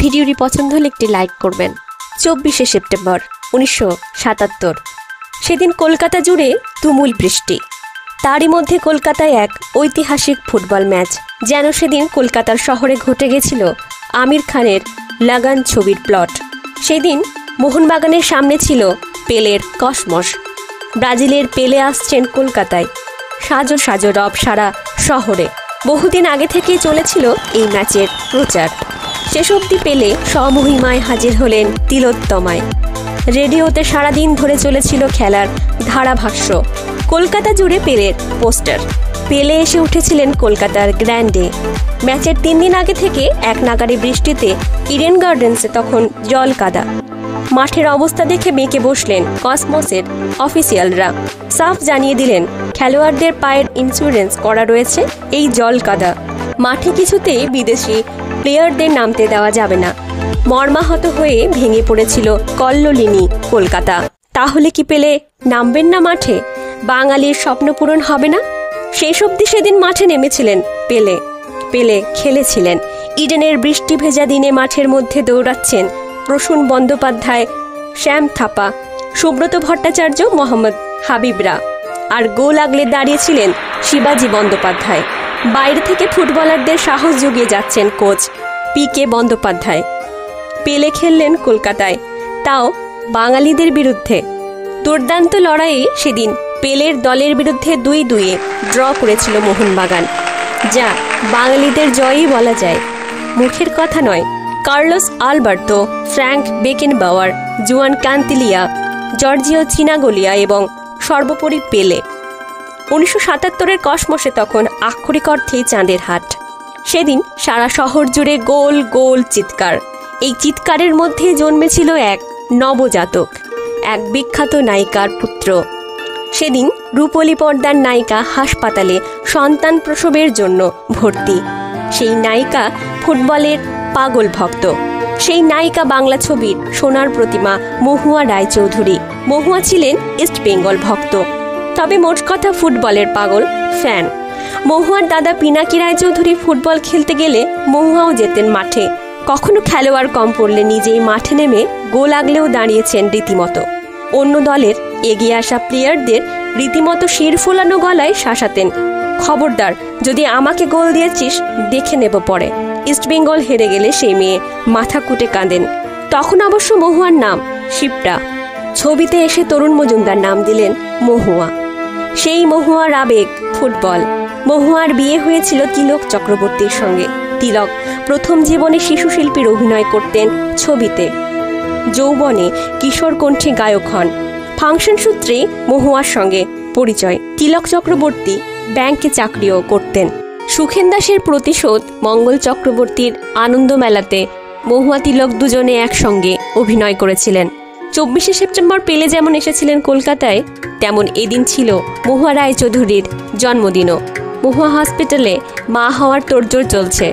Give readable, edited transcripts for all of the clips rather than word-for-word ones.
ভিডিওটি পছন্দ হলে একটি লাইক করবেন। 24শে সেপ্টেম্বর 1977 সেদিন কলকাতা জুড়ে তুমুল বৃষ্টি। তারই মধ্যে কলকাতায় এক ঐতিহাসিক ফুটবল ম্যাচ, যেন সেদিন কলকাতার শহরে ঘটে গেছিল আমির খানের লাগান ছবির প্লট। সেদিন মোহনবাগানের সামনে ছিল পেলের কসমস। ব্রাজিলের পেলে আসছেন কলকাতায়, সাজো সাজো রব সারা শহরে। বহুদিন আগে থেকেই চলেছিল এই ম্যাচের প্রচার। শেষ অবধি পেলে স্বমহিমায় হাজির হলেন তিলোত্তমায়। রেডিওতে সারাদিন ধরে চলেছিল খেলার ধারাভাষ্য। কলকাতা জুড়ে পেলের পোস্টার। পেলে এসে উঠেছিলেন কলকাতার গ্র্যান্ডে। ম্যাচের 3 দিন আগে থেকে এক নাগাড়ে বৃষ্টিতে ইডেন গার্ডেন্সে তখন জল কাদা। মাঠের অবস্থা দেখে মেকে বসলেন কসমসের অফিসিয়ালরা। সাফ জানিয়ে দিলেন খেলোয়াড়দের পায়ের ইন্স্যুরেন্স করা রয়েছে এই জল কাদা। মাঠে কিছুতেই বিদেশি প্লেয়ারদের নামতে দেওয়া যাবে না। মর্মাহত হয়ে ভেঙে পড়েছিল কল্লোলিনী কলকাতা। তাহলে কি পেলে নামবেন না মাঠে? বাঙালির স্বপ্ন পূরণ হবে না? শেষ অবধি সেদিন মাঠে নেমেছিলেন পেলে। পেলে খেলেছিলেন। ইডেনের বৃষ্টি ভেজা দিনে মাঠের মধ্যে দৌড়াচ্ছেন প্রসূন বন্দ্যোপাধ্যায়, শ্যাম থাপা, সুব্রত ভট্টাচার্য, মোহাম্মদ হাবিবরা। আর গোল আগলে দাঁড়িয়েছিলেন শিবাজি বন্দ্যোপাধ্যায়। বাইরে থেকে ফুটবলারদের সাহস জুগিয়ে যাচ্ছেন কোচ PK বন্দ্যোপাধ্যায়। পেলে খেললেন কলকাতায়, তাও বাঙালিদের বিরুদ্ধে। দুর্দান্ত লড়াইয়ে সেদিন পেলের দলের বিরুদ্ধে 2-2 ড্র করেছিল মোহনবাগান, যা বাঙালিদের জয়ই বলা যায়, মুখের কথা নয়। কার্লোস আলবার্তো, ফ্র্যাঙ্ক বেকেনবাওয়ার, জুয়ান কান্তিলিয়া, জর্জিও চিনাগোলিয়া এবং সর্বোপরি পেলে। 1977-এর কসমসে তখন আক্ষরিক অর্থেই চাঁদের হাট। সেদিন সারা শহর জুড়ে গোল গোল চিৎকার। এই চিৎকারের মধ্যে জন্মেছিল এক নবজাতক, এক বিখ্যাত নায়িকার পুত্র। সেদিন রূপলী পর্দার নায়িকা হাসপাতালে সন্তান প্রসবের জন্য ভর্তি। সেই নায়িকা ফুটবলের পাগল ভক্ত। সেই নায়িকা বাংলা ছবির সোনার প্রতিমা মহুয়া রায়চৌধুরী। মহুয়া ছিলেন ইস্ট বেঙ্গল ভক্ত, তবে মোট কথা ফুটবলের পাগল ফ্যান। মহুয়ার দাদা পিনাকি রায়চৌধুরী ফুটবল খেলতে গেলে মহুয়াও যেতেন মাঠে। কখনো খেলোয়াড় কম পড়লে নিজেই মাঠে নেমে গোল আগলেও দাঁড়িয়েছেন রীতিমতো। অন্য দলের এগিয়ে আসা প্লেয়ারদের রীতিমতো শির ফোলানো গলায় শাসাতেন, খবরদার, যদি আমাকে গোল দিয়েছিস দেখে নেব পরে। ইস্টবেঙ্গল হেরে গেলে সেই মেয়ে মাথা কুটে কাঁদেন। তখন অবশ্য মহুয়ার নাম শিপ্রা। ছবিতে এসে তরুণ মজুমদার নাম দিলেন মহুয়া। সেই মহুয়ার আবেগ ফুটবল। মহুয়ার বিয়ে হয়েছিল তিলক চক্রবর্তীর সঙ্গে। তিলক প্রথম জীবনে শিশু শিল্পীর অভিনয় করতেন ছবিতে। যৌবনে কিশোর কণ্ঠী গায়ক হন। ফাংশন সূত্রে মহুয়ার সঙ্গে পরিচয়। তিলক চক্রবর্তী ব্যাংকে চাকরিও করতেন। সুখেন দাসের প্রতিশোধ, মঙ্গল চক্রবর্তীর আনন্দ মেলাতে মহুয়া তিলক দুজনে একসঙ্গে অভিনয় করেছিলেন। 24শে সেপ্টেম্বর পেলে যেমন এসেছিলেন কলকাতায়, তেমন এদিন ছিল মহুয়া রায়চৌধুরীর জন্মদিনও। মহুয়া হসপিটালে মা হওয়ার তোড়জোড় চলছে।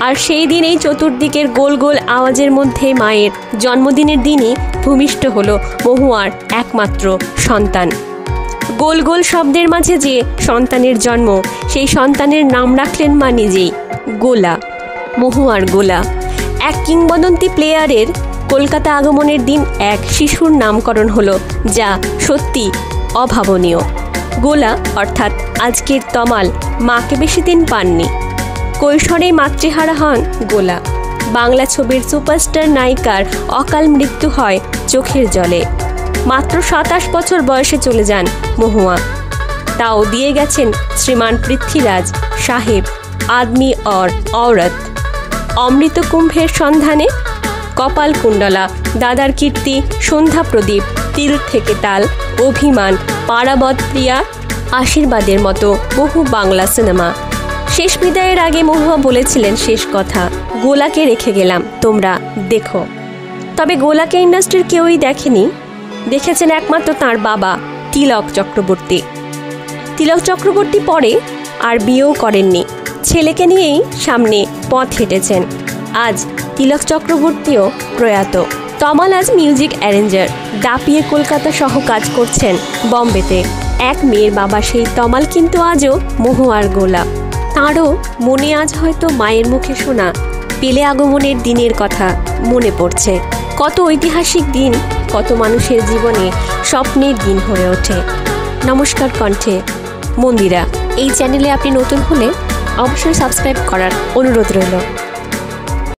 আর সেই দিনেই চতুর্দিকের গোল গোল আওয়াজের মধ্যে মায়ের জন্মদিনের দিনই ভূমিষ্ঠ হলো মহুয়ার একমাত্র সন্তান। গোল গোল শব্দের মাঝে যে সন্তানের জন্ম, সেই সন্তানের নাম রাখলেন মা নিজেই, গোলা, মহুয়ার গোলা। এক কিংবদন্তি প্লেয়ারের কলকাতা আগমনের দিন এক শিশুর নামকরণ হলো, যা সত্যি অভাবনীয়। গোলা অর্থাৎ আজকের তমাল মাকে বেশি দিন পাননি। কৈশোরেই মাতৃহারা হন গোলা। বাংলা ছবির সুপারস্টার নায়িকার অকাল মৃত্যু হয় চোখের জলে। মাত্র 27 বছর বয়সে চলে যান মহুয়া। তাও দিয়ে গেছেন শ্রীমান পৃথ্বীরাজ সাহেব, আদমি और औरत, অমৃত কুম্ভের সন্ধানে, কপাল কুণ্ডলা, দাদার কীর্তি, সন্ধ্যা প্রদীপ, তিল থেকে তাল, অভিমান, পারাবত প্রিয়া, আশীর্বাদের মতো বহু বাংলা সিনেমা। শেষ বিদায়ের আগে মহুয়া বলেছিলেন শেষ কথা, গোলাকে রেখে গেলাম, তোমরা দেখো। তবে গোলাকে ইন্ডাস্ট্রির কেউই দেখেনি। দেখেছেন একমাত্র তাঁর বাবা তিলক চক্রবর্তী। তিলক চক্রবর্তী পরে আর বিয়েও করেননি। ছেলেকে নিয়েই সামনে পথ হেঁটেছেন। আজ তিলক চক্রবর্তীও প্রয়াত। তমাল আজ মিউজিক অ্যারেঞ্জার। দাপিয়ে কলকাতা সহ কাজ করছেন বম্বেতে। এক মেয়ের বাবা সেই তমাল কিন্তু আজও মহুয়ার গোলা। তাঁরও মনে আজ হয়তো মায়ের মুখে শোনা পেলে আগমনের দিনের কথা মনে পড়ছে। কত ঐতিহাসিক দিন কত মানুষের জীবনে স্বপ্নের দিন হয়ে ওঠে। নমস্কার কণ্ঠে মন্দিরা। এই চ্যানেলে আপনি নতুন হলে অবশ্যই সাবস্ক্রাইব করার অনুরোধ রইল।